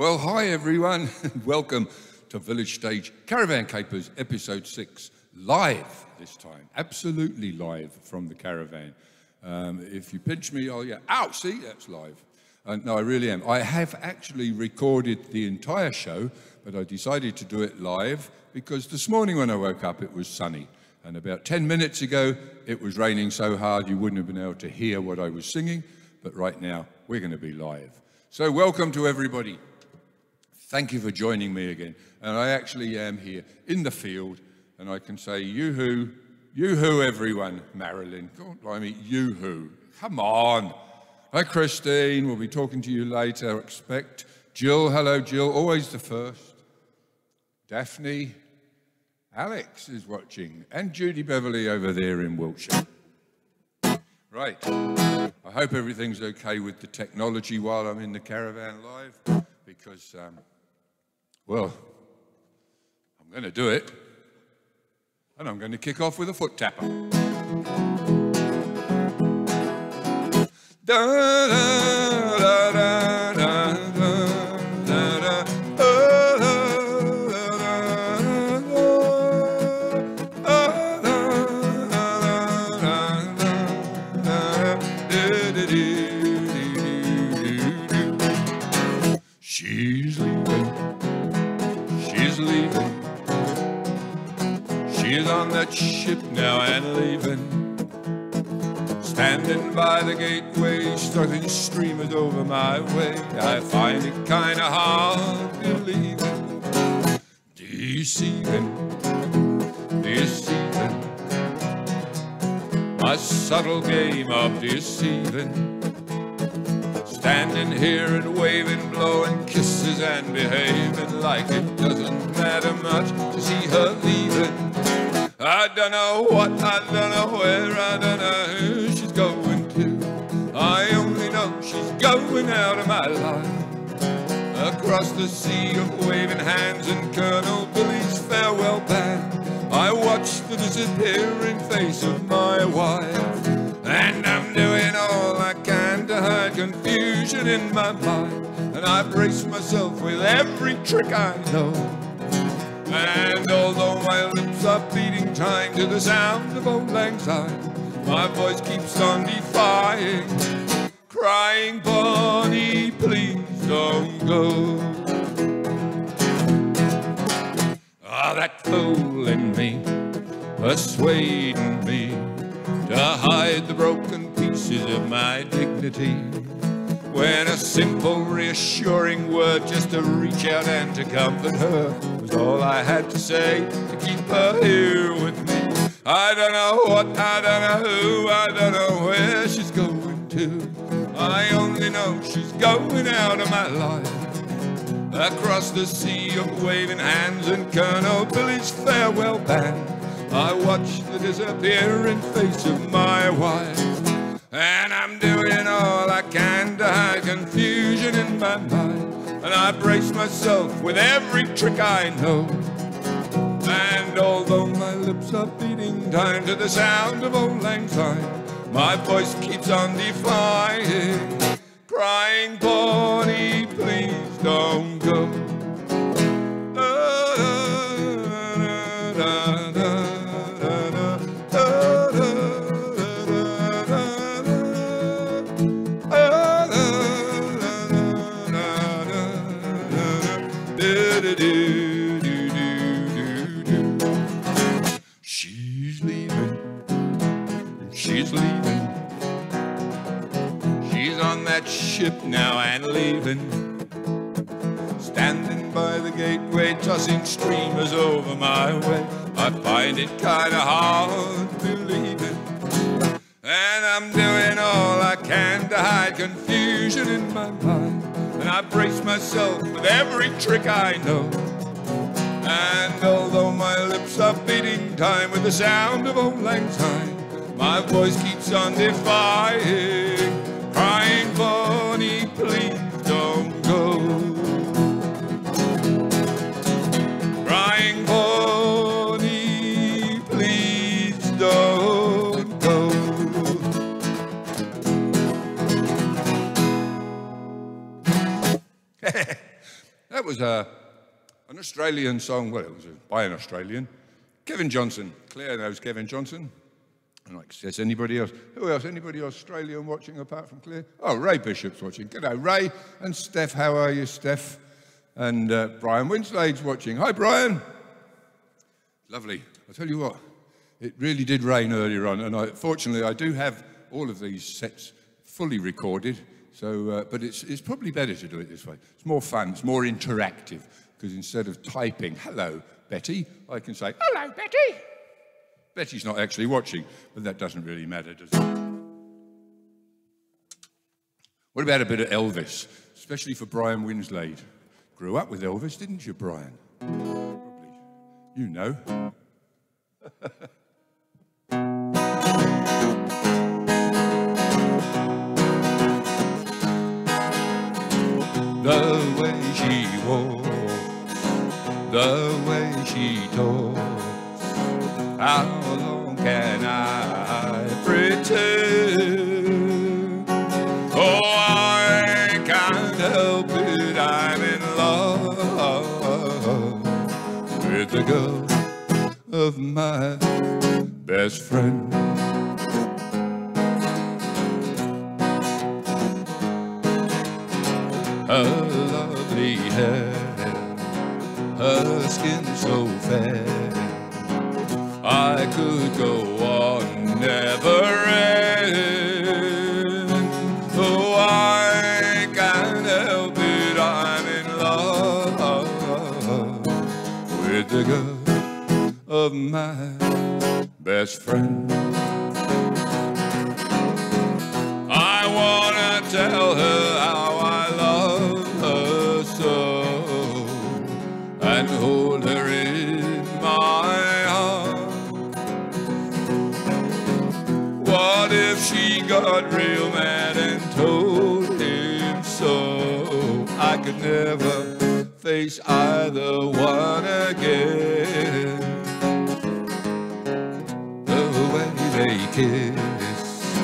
Well, hi everyone, and welcome to Village Stage Caravan Capers, episode 6, live this time, absolutely live from the caravan. If you pinch me, oh yeah, ow, see, that's live. No, I really am. I have actually recorded the entire show, but I decided to do it live because this morning when I woke up, it was sunny. And about 10 minutes ago, it was raining so hard you wouldn't have been able to hear what I was singing. But right now, we're going to be live. So welcome to everybody. Thank you for joining me again. And I actually am here in the field, and I can say, yoo-hoo, yoo-hoo everyone. Marilyn, God blimey, yoo-hoo. Come on. Hi Christine, we'll be talking to you later, I expect. Jill, hello Jill, always the first. Daphne, Alex is watching, and Judy Beverly over there in Wiltshire. Right, I hope everything's okay with the technology while I'm in the caravan live, because, well, I'm going to do it, and I'm going to kick off with a foot tapper. Da, da, da, da, da, da, da, she's leaving, she's leaving, she's on that ship now and leaving. Standing by the gateway, starting streamers over my way. I find it kinda hard believing, deceiving, deceiving, a subtle game of deceiving. Standing here and waving, blowing kisses and behaving like it doesn't matter much to see her leaving. I don't know what, I don't know where, I don't know who she's going to. I only know she's going out of my life. Across the sea of waving hands and Colonel Billy's farewell band, I watch the disappearing face of my wife. And I'm doing all I can to hide confusion in my mind, and I brace myself with every trick I know. And although my lips are beating time to the sound of old lang syne, my voice keeps on defying, crying, Bonnie, please don't go. Ah, that fool in me, persuading me to hide the broken pieces of my dignity, when a simple reassuring word just to reach out and to comfort her was all I had to say to keep her here with me. I don't know what, I don't know who, I don't know where she's going to. I only know she's going out of my life. Across the sea of waving hands and Colonel Billy's farewell band, I watch the disappearing face of my wife. And I'm doing all I can to hide confusion in my mind, and I brace myself with every trick I know. And although my lips are beating time to the sound of old lang syne, my voice keeps on defying, crying, Bonnie, please don't go. She's leaving, she's leaving, she's on that ship now and leaving. Standing by the gateway, tossing streamers over my way, I find it kinda hard believing. And I'm doing all I can to hide confusion in my mind, and I brace myself with every trick I know. And although my lips are beating time with the sound of old lang syne, my voice keeps on defying, crying, Bonnie, please don't go. Crying, Bonnie, please don't go. was an Australian song. Well, it was by an Australian. Kevin Johnson. Claire knows Kevin Johnson. And like, says anybody else? Who else? Anybody Australian watching apart from Claire? Oh, Ray Bishop's watching. G'day, Ray. And Steph, how are you, Steph? And Brian Winslade's watching. Hi, Brian. Lovely. I'll tell you what, it really did rain earlier on, and fortunately I do have all of these sets fully recorded, so, but it's probably better to do it this way. It's more fun, it's more interactive, because instead of typing, hello, Betty, I can say, hello, Betty. Betty's not actually watching, but that doesn't really matter, does it? What about a bit of Elvis, especially for Brian Winslade? Grew up with Elvis, didn't you, Brian? Probably. You know. The way she walks, the way she talks, how long can I pretend? Oh, I can't help it, I'm in love with the girl of my best friend. Her lovely hair, her skin so fair, I could go on never end. Oh, I can't help it, I'm in love with the girl of my best friend. I wanna tell her how I love her so, and hold her in my arms. What if she got real mad and told him so? I could never face either one again. They kiss,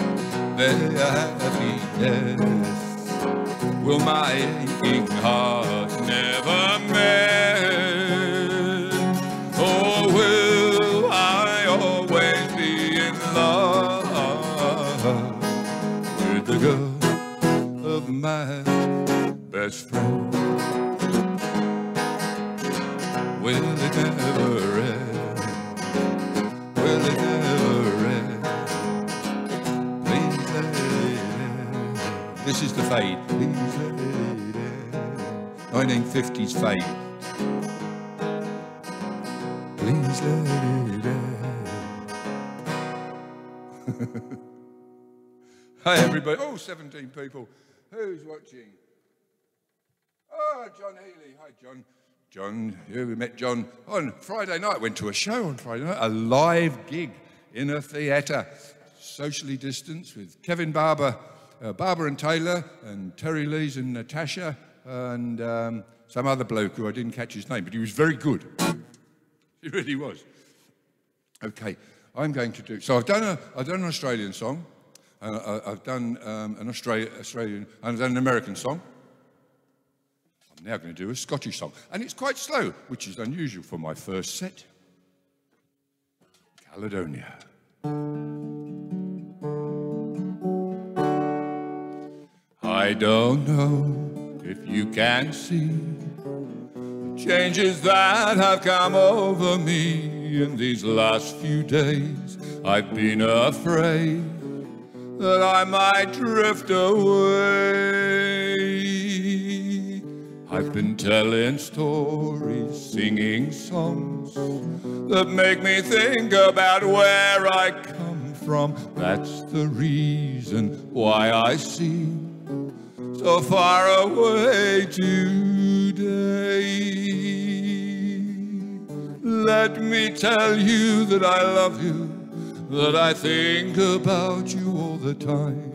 their happiness will my aching heart never mend. Oh, will I always be in love with the girl of my best friend? Will it never end? Will it never end? This is the fade. 1950s fade. Please let it end. Hi everybody. Oh, 17 people. Who's watching? Oh, John Healy. Hi, John. John, yeah, we met John on Friday night. Went to a show on Friday night, a live gig in a theatre, socially distanced, with Kevin Barber, Barbara and Taylor, and Terry Lees and Natasha, and some other bloke who I didn't catch his name, but he was very good. He really was. Okay, I'm going to do. So I've done an Australian song. I've done an Australian. I've done an American song. I'm now going to do a Scottish song, and it's quite slow, which is unusual for my first set. Caledonia. I don't know if you can see the changes that have come over me in these last few days. I've been afraid that I might drift away. I've been telling stories, singing songs that make me think about where I come from. That's the reason why I seem so far away today. Let me tell you that I love you, that I think about you all the time.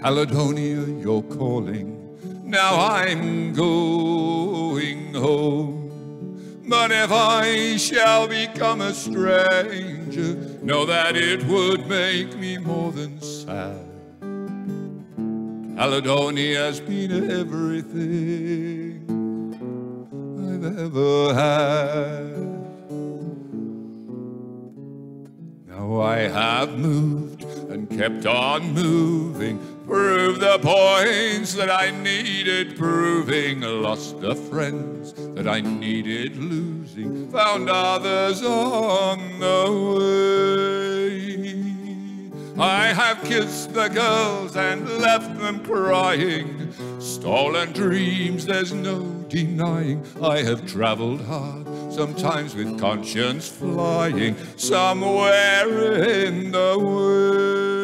Caledonia, you're calling, now I'm going home. But if I shall become a stranger, know that it would make me more than sad. Caledonia's been everything I've ever had. Now I have moved and kept on moving, proved the points that I needed proving, lost the friends that I needed losing, found others on the way. I have kissed the girls and left them crying, stolen dreams there's no denying. I have travelled hard, sometimes with conscience flying, somewhere in the wind.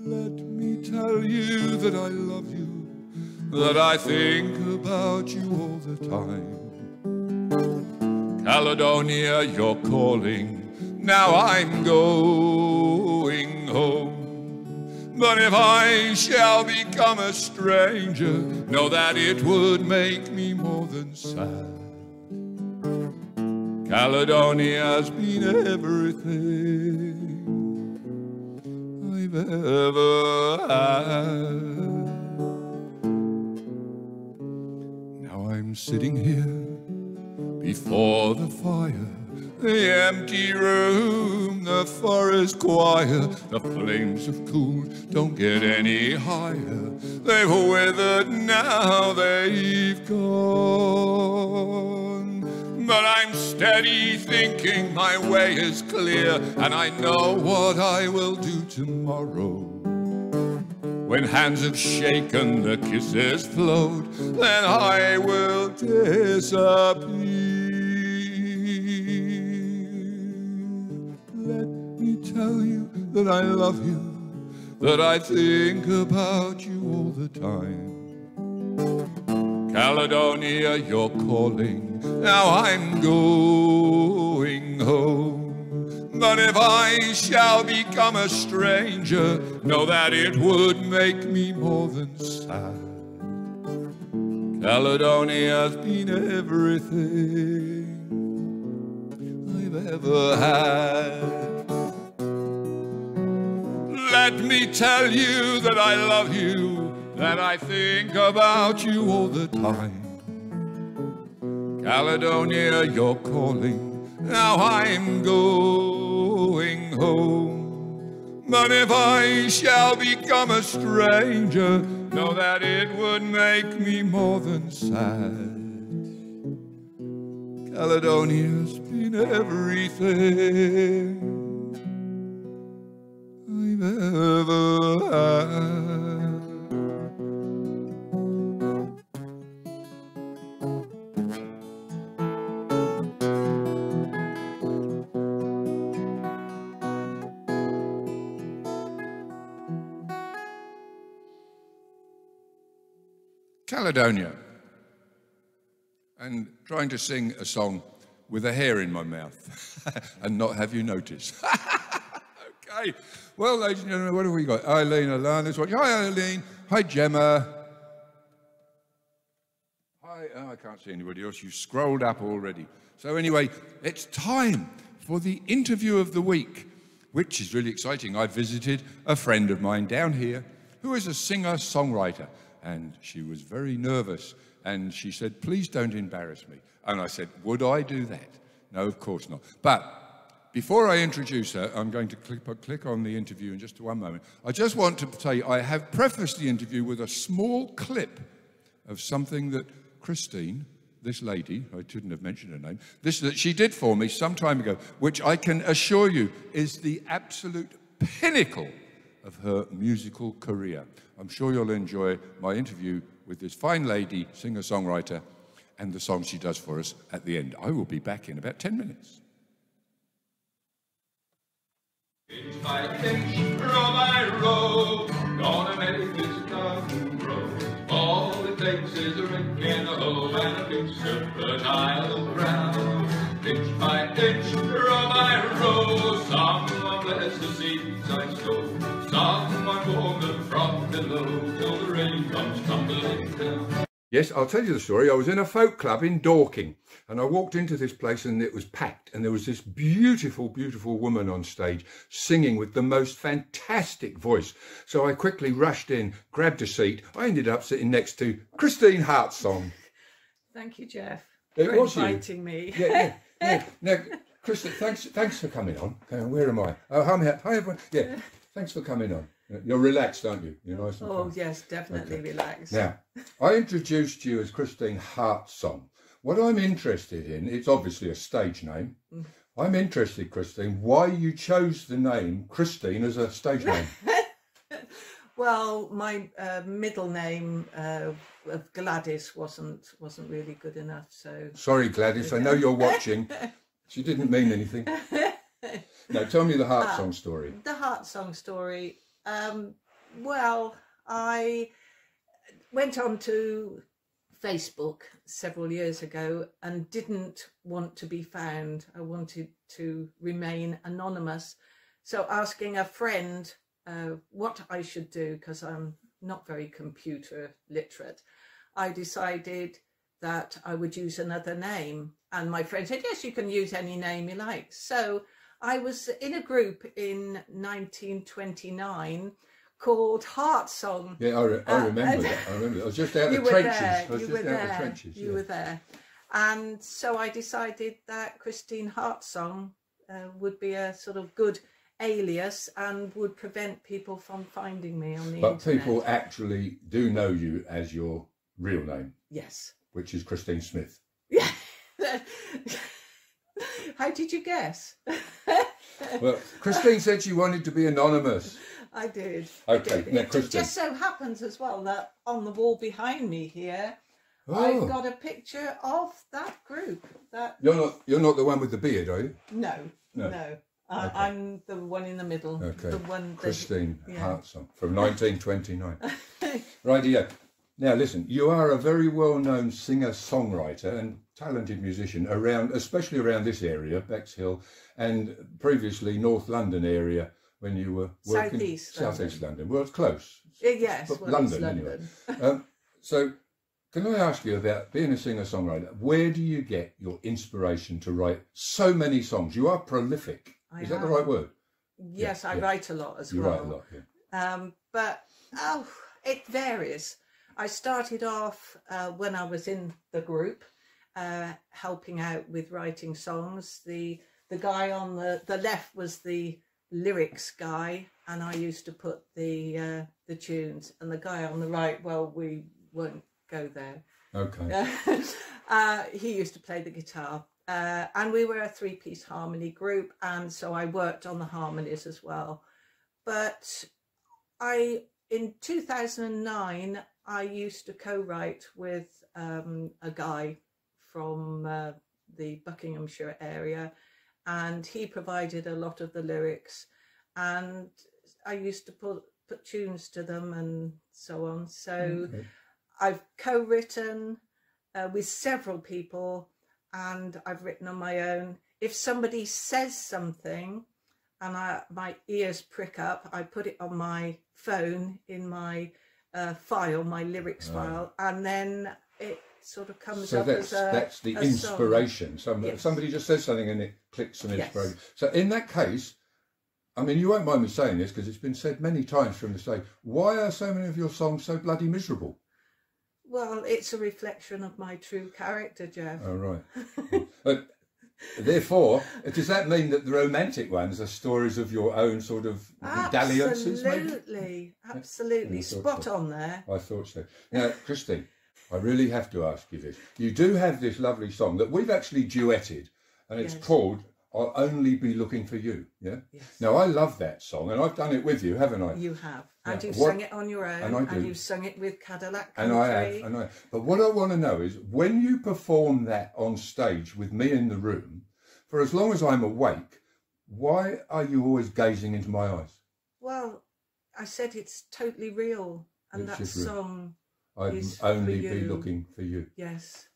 Let me tell you that I love you, that I think about you all the time. Caledonia, you're calling, now I'm going home. But if I shall become a stranger, know that it would make me more than sad. Caledonia's been everything I've ever had. Now I'm sitting here before the fire, the empty room, the forest choir. The flames have cooled, don't get any higher. They've withered, now they've gone. But I'm steady thinking my way is clear, and I know what I will do tomorrow. When hands have shaken, the kisses flowed, then I will disappear. Tell you that I love you, that I think about you all the time. Caledonia, you're calling, now I'm going home. But if I shall become a stranger, know that it would make me more than sad. Caledonia's been everything I've ever had. Let me tell you that I love you, that I think about you all the time. Caledonia, you're calling, now I'm going home. But if I shall become a stranger, know that it would make me more than sad. Caledonia's been everything I've ever had. Caledonia, and trying to sing a song with a hair in my mouth and not have you notice. Okay, well, ladies and gentlemen, what have we got? Eileen, Alana's watching. Hi, Eileen. Hi, Gemma. Hi, oh, I can't see anybody else. You scrolled up already. So anyway, it's time for the interview of the week, which is really exciting. I visited a friend of mine down here who is a singer-songwriter, and she was very nervous, and she said, please don't embarrass me. And I said, would I do that? No, of course not. But before I introduce her, I'm going to click on the interview in just one moment. I just want to say I have prefaced the interview with a small clip of something that Christine, this lady, I shouldn't have mentioned her name, that she did for me some time ago, which I can assure you is the absolute pinnacle of her musical career. I'm sure you'll enjoy my interview with this fine lady, singer-songwriter, and the song she does for us at the end. I will be back in about 10 minutes. Inch by inch, row by row, gonna make this garden grow. All it takes is a rake and a hoe and a piece of fertile ground. Inch by inch, row by row, someone bless the seeds I sow. Someone warm them from below till the rain comes tumbling down. Yes, I'll tell you the story. I was in a folk club in Dorking, And I walked into this place and it was packed, and there was this beautiful, beautiful woman on stage singing with the most fantastic voice. So I quickly rushed in, grabbed a seat. I ended up sitting next to Christine Hartsong. Thank you, Jeff, It for was inviting me. Yeah. Now, Christine, thanks for coming on. Where am I? Oh, I'm here. Hi, everyone. Yeah, thanks for coming on. You're relaxed, aren't you? You're nice and Oh, calm. yes, definitely relaxed. Now, I introduced you as Christine Hartsong. What I'm interested in, it's obviously a stage name. I'm interested, Christine, why you chose the name Christine as a stage name. Well, my middle name of Gladys wasn't really good enough. So Sorry, Gladys, I know you're watching. She didn't mean anything. Now, tell me the Hartsong story. The Hartsong story. Well, I went on to Facebook several years ago and didn't want to be found. I wanted to remain anonymous. So asking a friend what I should do, because I'm not very computer literate, I decided that I would use another name. And my friend said, yes, you can use any name you like. So I was in a group in 1929 called Hartsong. Yeah, I remember that. I remember that. I was just out of the trenches. You were there. And so I decided that Christine Hartsong would be a sort of good alias and would prevent people from finding me on the internet. But people actually do know you as your real name. Yes. Which is Christine Smith. Yeah. How did you guess? Well, Christine said she wanted to be anonymous. I did. Okay, I did. now It Christine. just so happens as well that on the wall behind me here, Oh. I've got a picture of that group. That You're not the one with the beard, are you? no. Okay. I'm the one in the middle. Okay. The one. Christine yeah. Hartsong from 1929. Rightio. Now listen, you are a very well-known singer-songwriter and talented musician especially around this area, Bexhill, and previously North London area when you were working. Southeast London. Well, it's close. Yes, But well, London, it's anyway. So, can I ask you about being a singer-songwriter? Where do you get your inspiration to write so many songs? You are prolific. Is that the right word? Yes, I write a lot as well. You write a lot, yeah. But it varies. I started off when I was in the group, helping out with writing songs. The guy on the left was the lyrics guy, and I used to put the tunes. And the guy on the right, well, we won't go there. Okay. He used to play the guitar. And we were a three-piece harmony group, and so I worked on the harmonies as well. But in 2009, I used to co-write with a guy from the Buckinghamshire area, and he provided a lot of the lyrics, and I used to put tunes to them and so on. So I've co-written with several people, and I've written on my own. If somebody says something and my ears prick up, I put it on my phone in my file, my lyrics file, and then it sort of comes up as a that's the inspiration. Yes. Somebody just says something and it clicks some Yes. inspiration. So in that case, I mean, you won't mind me saying this because it's been said many times from the stage, why are so many of your songs so bloody miserable? Well, it's a reflection of my true character, Jeff. Oh, right. Therefore, does that mean that the romantic ones are stories of your own sort of dalliances, maybe? Absolutely. Spot on there. I thought so. Now, Christine, I really have to ask you this. You do have this lovely song that we've actually duetted, and it's called I'll Only Be Looking For You. Yeah? Yes. Now, I love that song, and I've done it with you, haven't I? You have. And Yeah. you've sung it on your own. And I do. And you've sung it with Cadillac And Country. I have. But what I want to know is, when you perform that on stage with me in the room, for as long as I'm awake, why are you always gazing into my eyes? Well, I said it's totally real. And It's that just real. song I'd is only for be you. looking for you. Yes.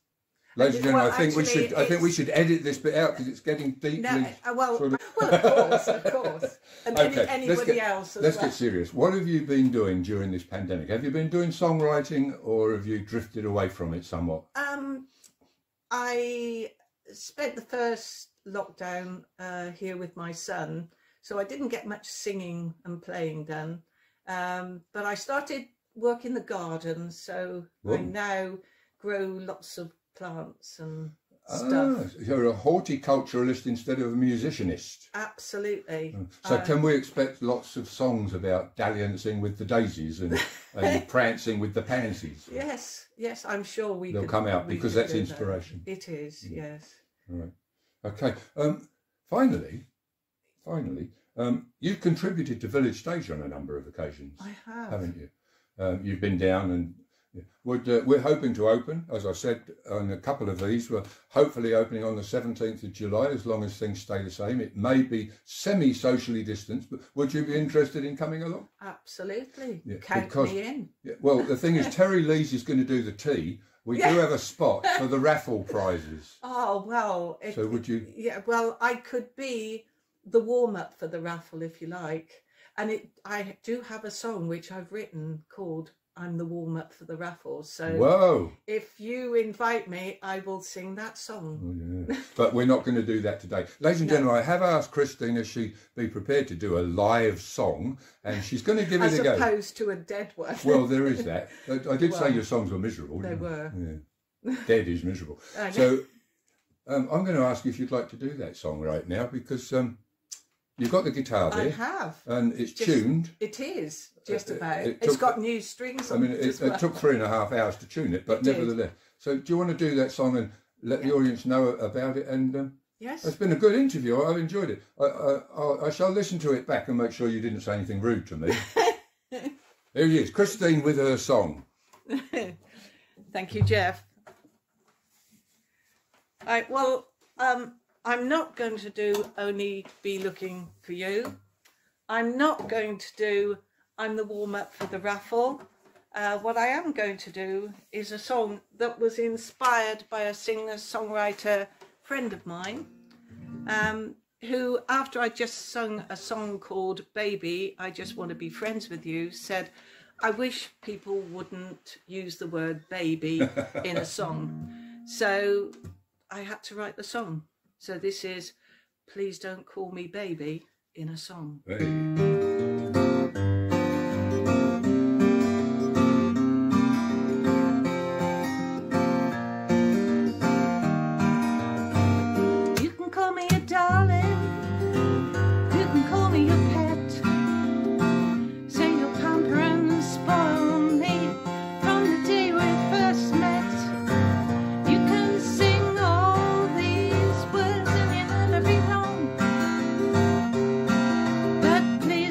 Ladies and gentlemen, Well, I think actually, we should edit this bit out because it's getting deeply. Well, sort of... of course. And Okay, anybody else as let's well. get serious. What have you been doing during this pandemic? Have you been doing songwriting, or have you drifted away from it somewhat? I spent the first lockdown here with my son, so I didn't get much singing and playing done. But I started working the garden, so I now grow lots of plants and stuff. You're a horticulturalist instead of a musicianist. Absolutely. So can we expect lots of songs about dalliancing with the daisies and prancing with the pansies? Yes, I'm sure they'll come out, because that's inspiration. It is, yes. All right. Okay. Finally, you've contributed to Village Stage on a number of occasions. I have. Haven't you? You've been down and we're hoping to open, as I said, on a couple of these. We're hopefully opening on the 17th of July, as long as things stay the same. It may be semi-socially distanced, but would you be interested in coming along? Absolutely. Yeah, Count me in. Yeah, well, the thing is, Terry Lees is going to do the tea. We do have a spot for the raffle prizes. Oh, well. So would you? Yeah, well, I could be the warm-up for the raffle, if you like. And I do have a song which I've written called I'm the warm-up for the raffle. So whoa. If you invite me, I will sing that song. Oh, yeah. But we're not going to do that today. Ladies and gentlemen, I have asked Christine if she be prepared to do a live song, and she's going to give it a go. As opposed to a dead one. Well, there is that. I did say your songs were miserable. They were. Yeah. Dead is miserable. So I'm going to ask you if you'd like to do that song right now, because you've got the guitar there. I have. And it's tuned. It is, just about. It's got new strings on it as well. It took 3.5 hours to tune it, but nevertheless. So do you want to do that song and let the audience know about it? And yes. It's been a good interview. I've enjoyed it. I shall listen to it back and make sure you didn't say anything rude to me. Here he is, Christine with her song. Thank you, Jeff. I'm not going to do Only Be Looking For You. I'm not going to do I'm the warm-up for the raffle. What I am going to do is a song that was inspired by a singer-songwriter friend of mine, who, after I just sung a song called Baby, I Just Want to Be Friends With You, said, I wish people wouldn't use the word baby in a song. So I had to write the song. So this is Please Don't Call Me Baby in a song. Hey. You can call me a darling, you can call me your pet. Say you'll pamper and spoil me from the day we first met. You can sing all these words and you'll never be wrong, but please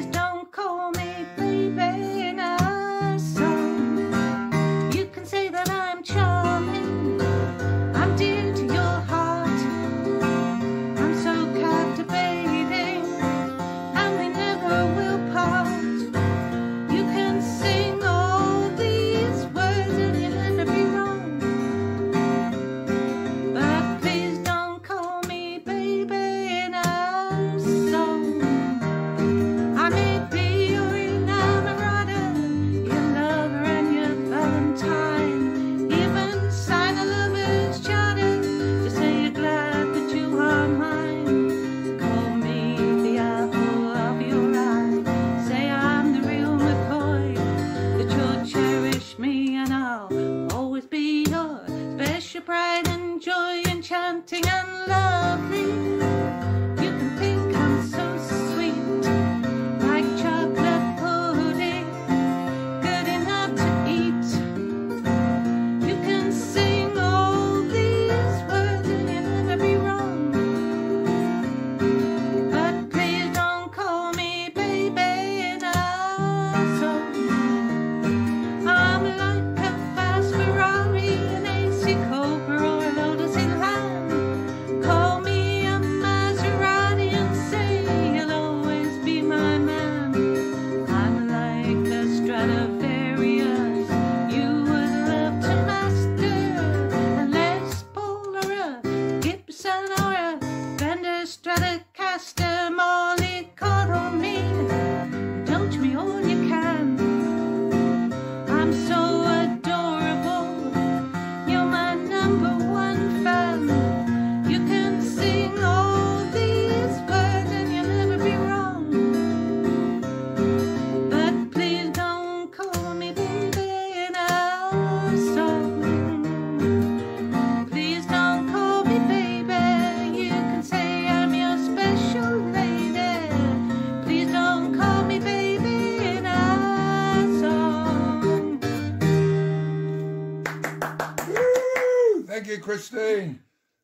Christine.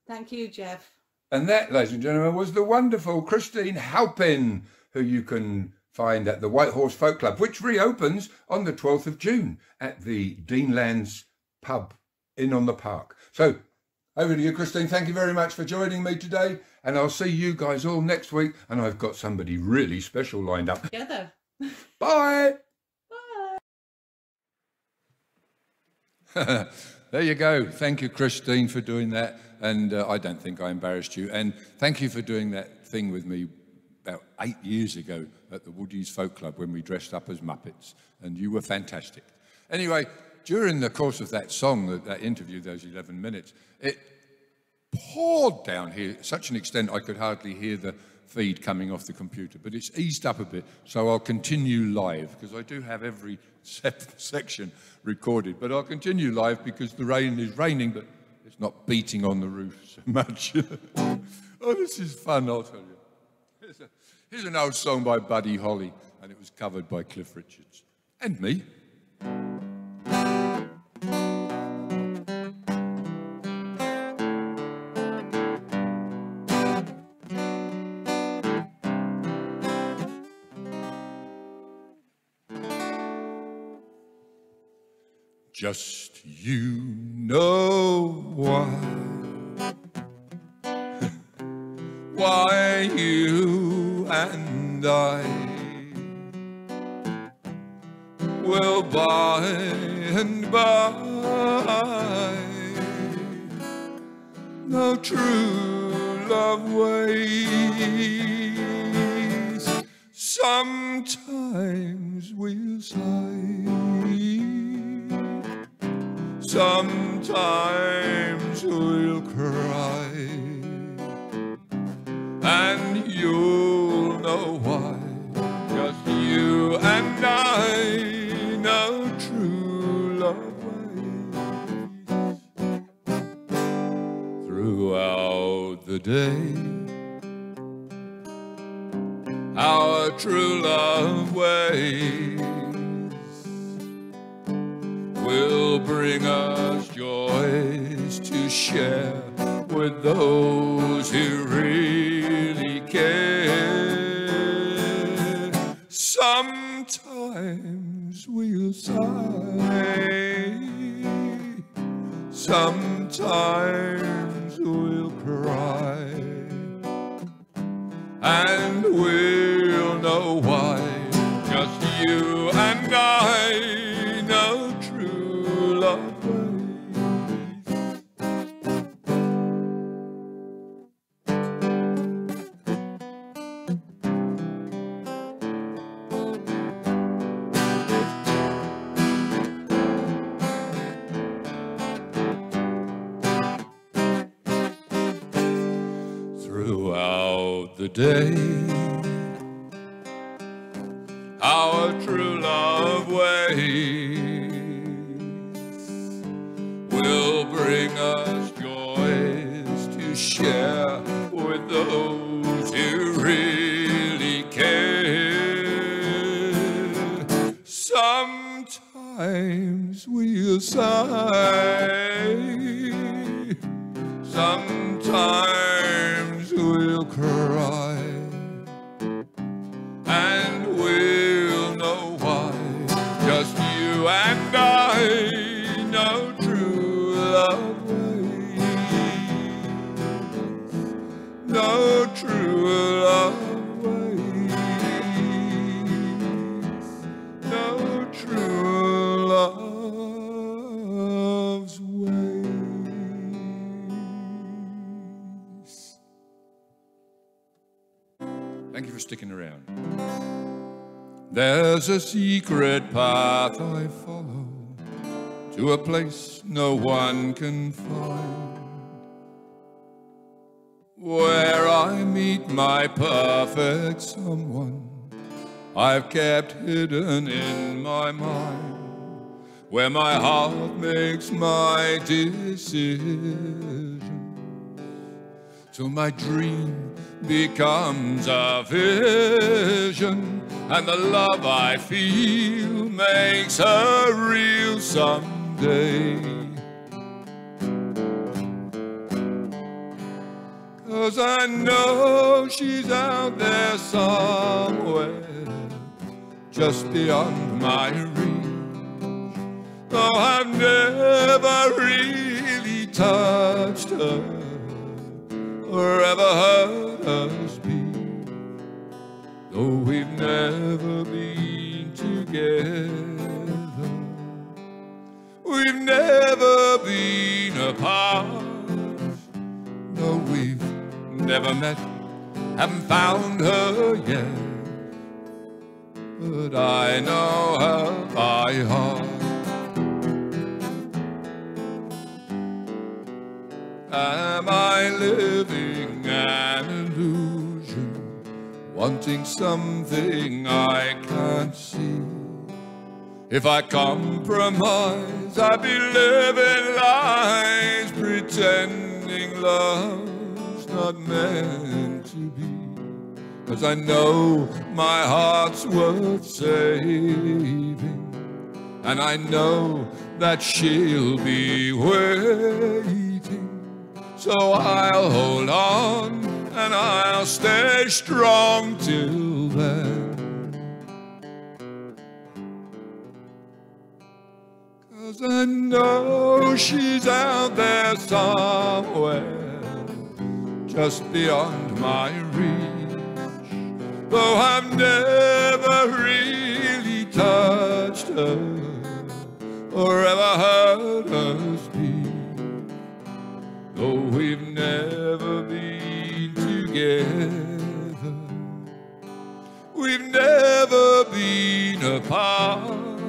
Thank you, Jeff. And that, ladies and gentlemen, was the wonderful Christine Halpin, who you can find at the White Horse Folk Club, which reopens on the 12th of June at the Deanlands pub in on the park. So, over to you, Christine. Thank you very much for joining me today. And I'll see you guys all next week. And I've got somebody really special lined up. Together. Bye. Bye. There you go. Thank you, Christine, for doing that. And I don't think I embarrassed you. And thank you for doing that thing with me about 8 years ago at the Woodies Folk Club when we dressed up as Muppets. And you were fantastic. Anyway, during the course of that song, that interview, those 11 minutes, it poured down here to such an extent I could hardly hear the feed coming off the computer. But it's eased up a bit, so I'll continue live, because I do have every section recorded. But I'll continue live because the rain is raining, but it's not beating on the roof so much. Oh, this is fun, I'll tell you. Here's an old song by Buddy Holly, and it was covered by Cliff Richards. And me. Just you know why you and I will by and by no true love ways. Sometimes we'll sigh, sometimes we'll cry, and you'll know why. Just you and I know true love ways. Throughout the day, our true love ways will bring us joys to share with those who really care. Sometimes we'll sigh, sometimes we'll cry, and we'll know why. Just you and I know true love ways. Throughout the day, our true love ways will bring us joys to share with those who really care. Sometimes we'll sigh, sometimes we'll cry, and we'll know why. Just you and I know true love ways, no true love ways, no true love's ways. Thank you for sticking around. There's a secret path I follow to a place no one can find, where I meet my perfect someone I've kept hidden in my mind, where my heart makes my decision, till my dream becomes a vision, and the love I feel makes her real someday. 'cause I know she's out there somewhere, just beyond my reach. Though I've never really touched her or ever heard her speak, though we've never been together, we've never been apart. No, we've never met, haven't found her yet, but I know her by heart. Am I living an illusion, wanting something I can't see? If I compromise, I'd be living lies, pretending love's not meant to be. 'Cause I know my heart's worth saving, and I know that she'll be waiting. So I'll hold on and I'll stay strong till then. 'Cause I know she's out there somewhere, just beyond my reach. Though I've never really touched her or ever heard her speak, though we've never been together, we've never been apart.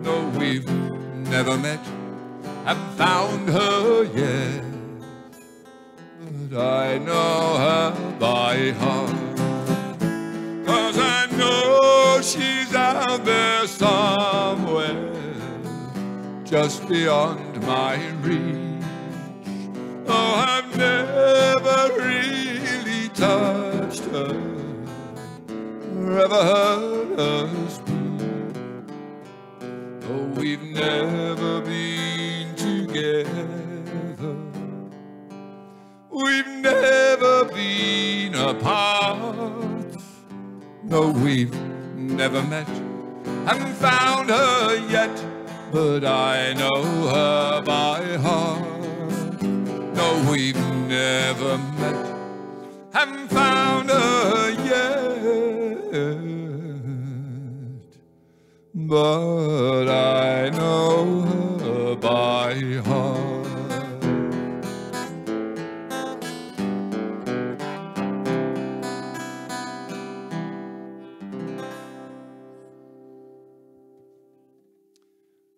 No, we've never met, haven't found her yet, but I know her by heart. 'Cause I know she's out there somewhere, just beyond my reach. Oh, I've never really touched her or ever heard her speak, though we've never been together, we've never been apart. No, we've never met, haven't found her yet, but I know her by heart. No, we've never met, haven't found her yet, but I know her by heart.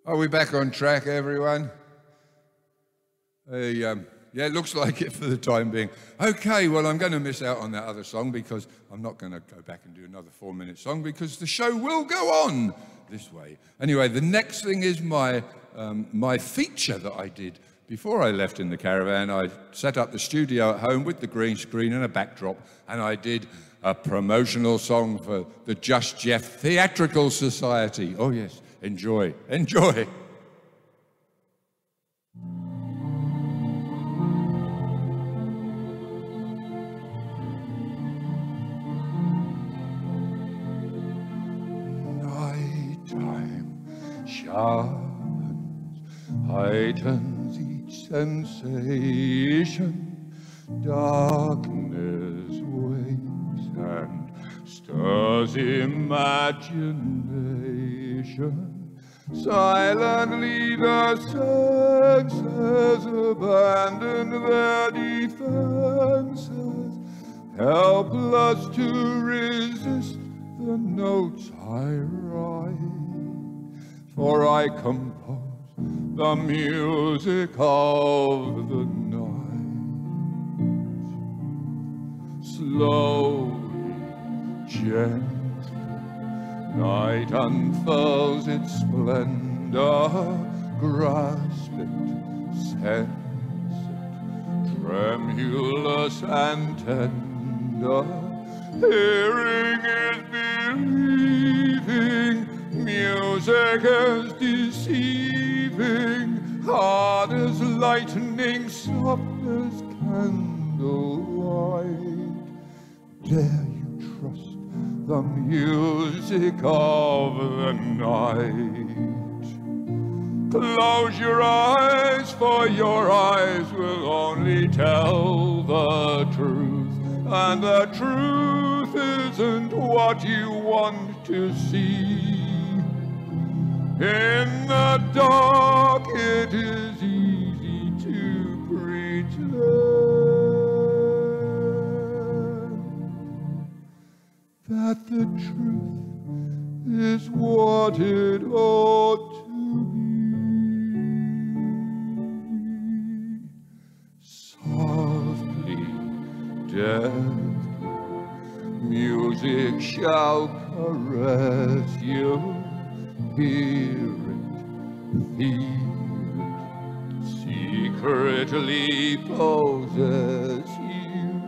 Are we back on track, everyone? Yeah, it looks like it for the time being. Okay, well, I'm going to miss out on that other song because I'm not going to go back and do another 4-minute song because the show will go on this way. Anyway, the next thing is my feature that I did before I left in the caravan. I set up the studio at home with the green screen and a backdrop, and I did a promotional song for the Just Jeff Theatrical Society. Oh, yes, enjoy, enjoy. Sharpens, heightens each sensation, darkness wakes and stirs imagination. Silently the senses abandon their defenses, helpless to resist the notes I write. For I compose the music of the night. Slowly, gently, night unfurls its splendor. Grasp it, sense it, tremulous and tender. Hearing is believing, music is deceiving, hard as lightning, soft as candle music of the night. Close your eyes, for your eyes will only tell the truth, and the truth isn't what you want to see. In the dark it is easy to pretend that the truth is what it ought to be. Softly, deftly, music shall caress you. Hear it, feel it, secretly possess you.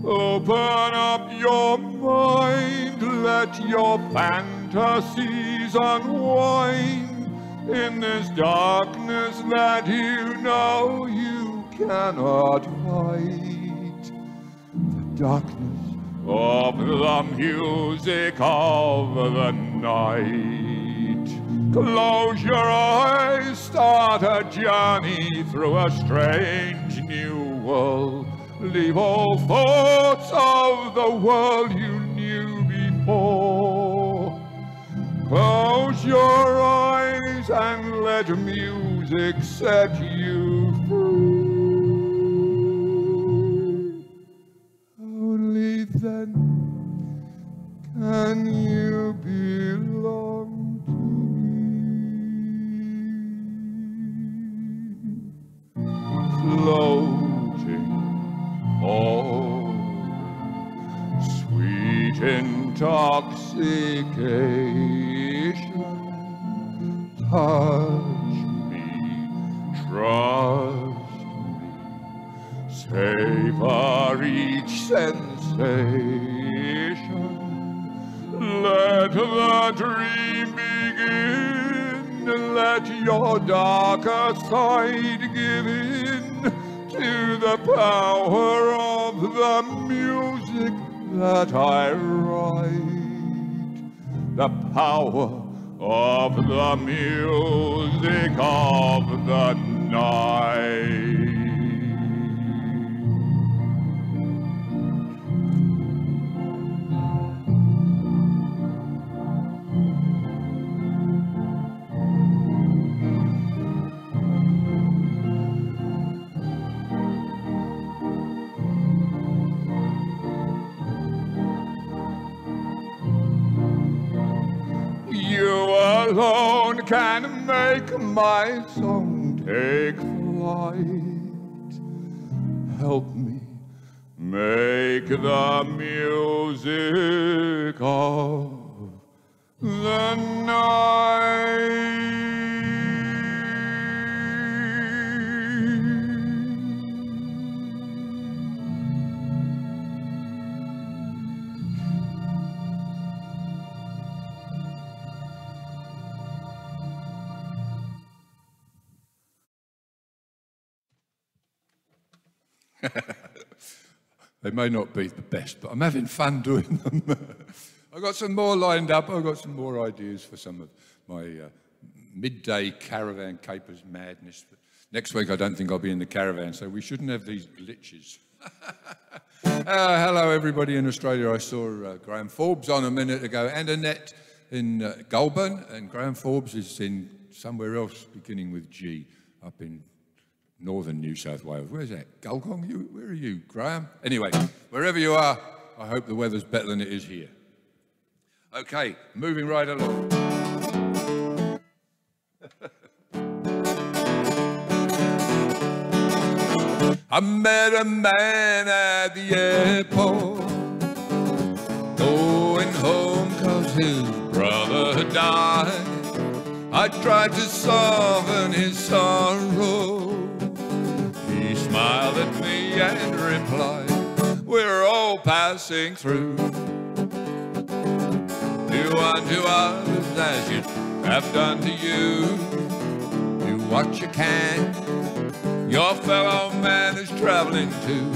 Open up your mind, let your fantasies unwind in this darkness that you know you cannot fight. The darkness of the music of the night. Close your eyes, start a journey through a strange new world. Leave all thoughts of the world you knew before. Close your eyes and let music set you free. Only then can you belong to me. Floating on, sweet intoxication, touch me, trust me, savor each sensation. Let the dream begin, let your darker side give in to the power of the music that I write, the power of the music of the night. Alone can make my song take flight. Help me make the music of the night. They may not be the best, but I'm having fun doing them. I've got some more lined up. I've got some more ideas for some of my midday caravan capers madness. But next week I don't think I'll be in the caravan, so we shouldn't have these glitches. Hello everybody in Australia. I saw Graham Forbes on a minute ago, and Annette in Goulburn, and Graham Forbes is in somewhere else beginning with G, up in northern New South Wales. Where's that? Gulgong? Where are you, Graham? Anyway, wherever you are, I hope the weather's better than it is here. Okay, moving right along. I met a man at the airport, going home 'cause his brother had died. I tried to soften his sorrow. He smiled at me and replied, "We're all passing through. Do unto others as you have done to you. Do what you can. Your fellow man is traveling too.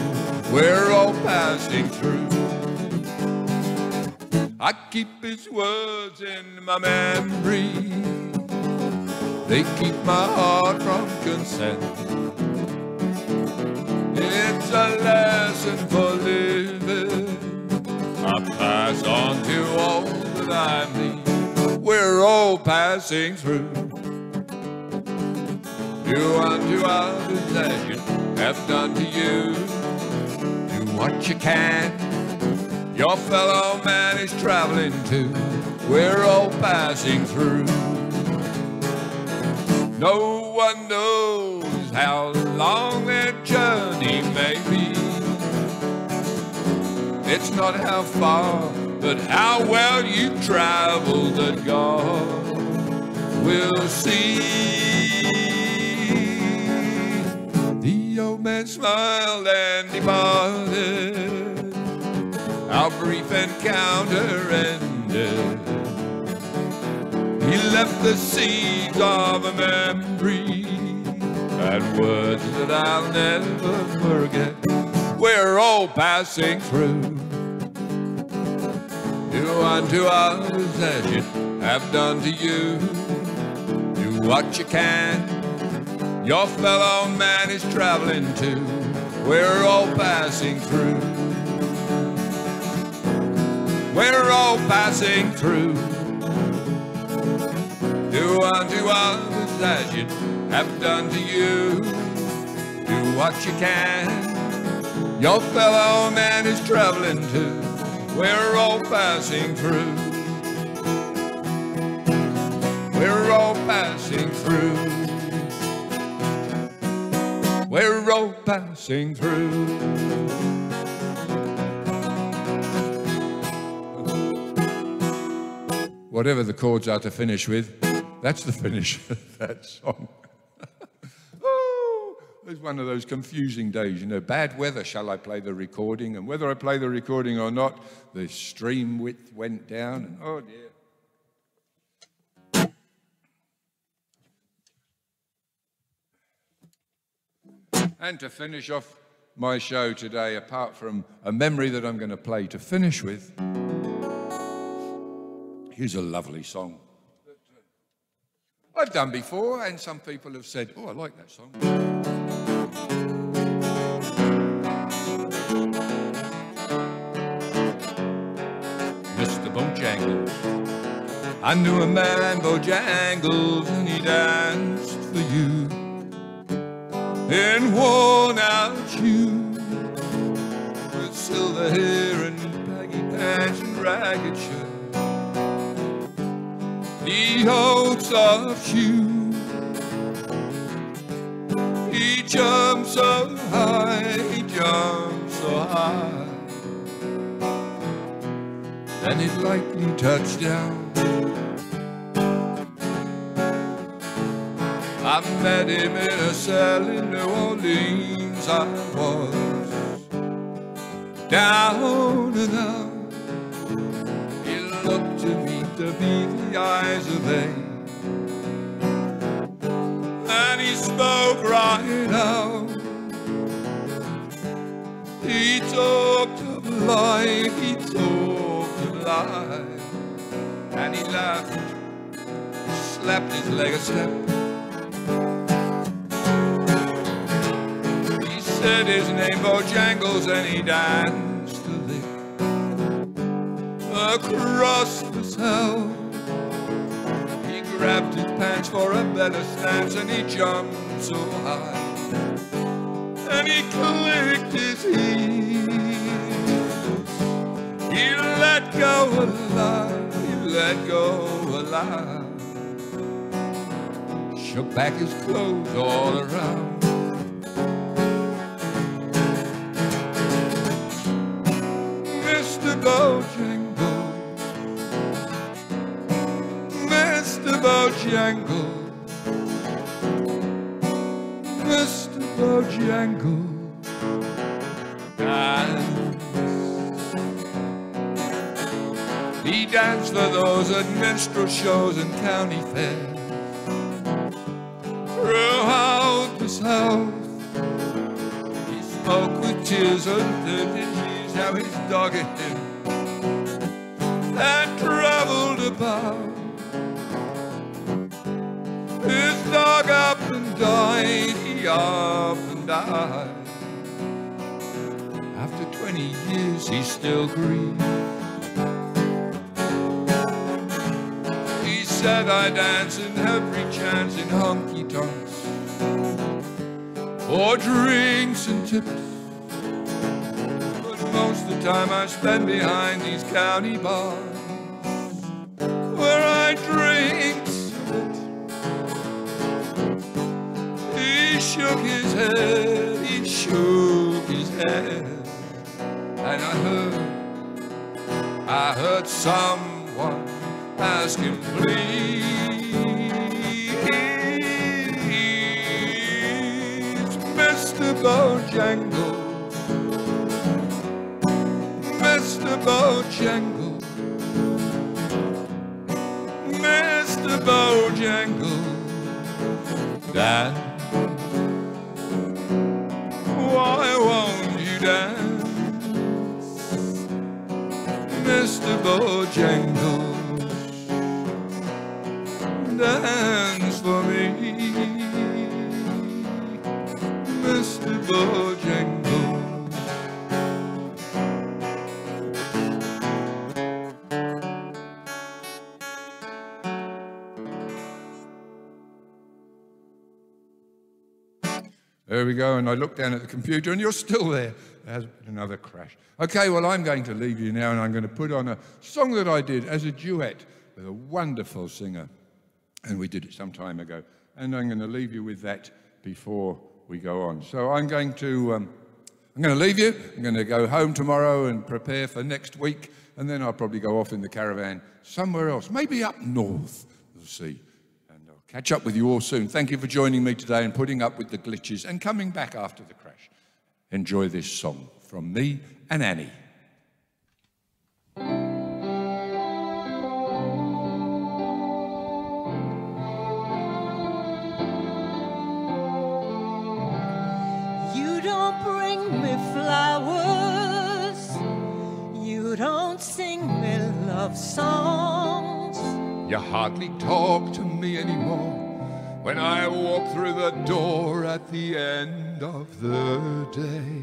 We're all passing through. I keep his words in my memory. They keep my heart from consent. It's a lesson for living. I pass on to all that I meet. We're all passing through. Do unto others as you have done to you. Do what you can. Your fellow man is traveling too. We're all passing through. No one knows how long their journey may be. It's not how far, but how well you travel that God will see. The old man smiled and departed. Our brief encounter ended. He left the seeds of a memory and words that I'll never forget. We're all passing through. Do unto others as you have done to you. Do what you can. Your fellow man is traveling too. We're all passing through. We're all passing through. Do unto others as you have done to you. Do what you can. Your fellow man is traveling too. We're all passing through. We're all passing through. We're all passing through. Whatever the chords are to finish with, that's the finish of that song. Oh, it was one of those confusing days, you know, bad weather, shall I play the recording? And whether I play the recording or not, the stream width went down, and oh dear. And to finish off my show today, apart from a memory that I'm going to play to finish with, here's a lovely song that I've done before, and some people have said, oh, I like that song. Mr. Bojangles. I knew a man, Bojangles, and he danced for you in worn-out shoes, with silver hair and baggy pants and ragged shirt. He holds soft shoes. He jumps so high, he jumps so high, and he'd likely touch down. I met him in a cell in New Orleans. I was down and out. He looked to me to be the eyes of age, and he spoke right out. He talked of life, he talked of life, and he laughed, slapped his leg a step. He said his name Bojangles, and he danced a lick across the cell. He grabbed his pants for a better stance, and he jumped so high, and he clicked his heels. He let go alive, he let go alive, shook back his clothes all around. Mr. Bojangles, Mr. Bojangles, Mr. Bojangles, dance. He danced for those at minstrel shows and county fairs throughout the South. He spoke with tears of 30 years how he's dogged him, and travelled about. His dog up and died, he up and died. After 20 years he still grieves. He said I dance in every chance in honky-tonks, for drinks and tips, but most of the time I spend behind these county bars, where I drink spit. He shook his head, he shook his head, and I heard someone ask him, please, Mr. Bojangles, Mr. Bojangles, Mr. Bojangles, Dan, why won't you dance, Mr. Bojangles, dance for me, Mr. Bojangles. There we go, and I looked down at the computer and you're still there. There's another crash. Okay, well, I'm going to leave you now and I'm going to put on a song that I did as a duet with a wonderful singer. And we did it some time ago. And I'm going to leave you with that before we go on. So I'm going to leave you. I'm going to go home tomorrow and prepare for next week. And then I'll probably go off in the caravan somewhere else, maybe up north. We'll see. Catch up with you all soon. Thank you for joining me today and putting up with the glitches and coming back after the crash. Enjoy this song from me and Annie. You don't bring me flowers, you don't sing me love songs. You hardly talk to me anymore when I walk through the door at the end of the day.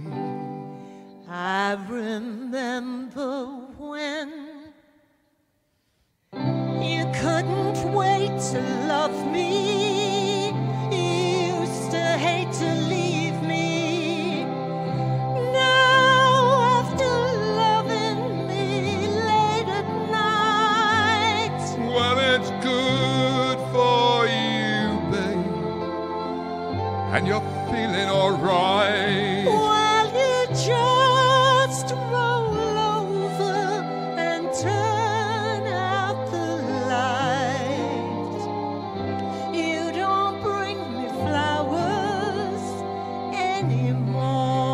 I remember when you couldn't wait to love me, you used to hate to leave me. Now after loving me late at night, Well, it's good for you, babe, and you're feeling alright. well, you just roll over and turn out the light. You don't bring me flowers anymore.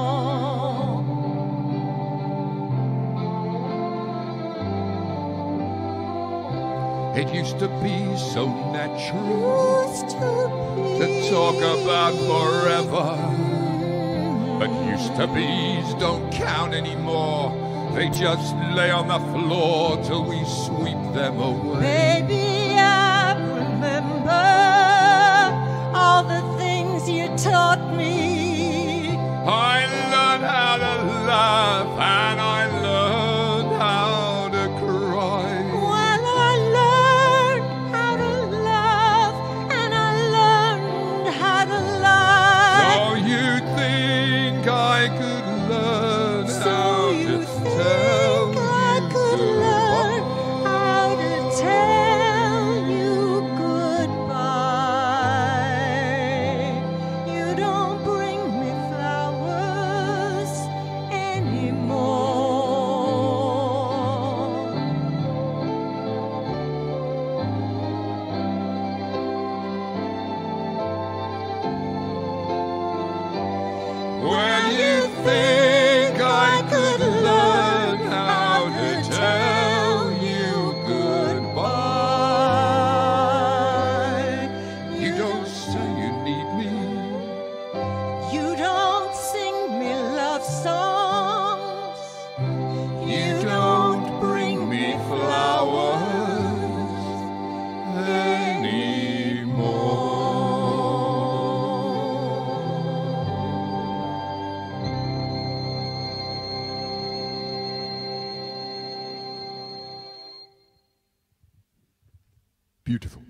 It used to be so natural Used to to be. talk about forever, but used to be's don't count anymore. They just lay on the floor till we sweep them away. Baby, I remember all the things you taught me. I learned how to laugh and I learned how to cry. Well, I learned how to love and I learned how to lie. So you think I could learn So how you to tell think I you could learn goodbye? how to tell Beautiful.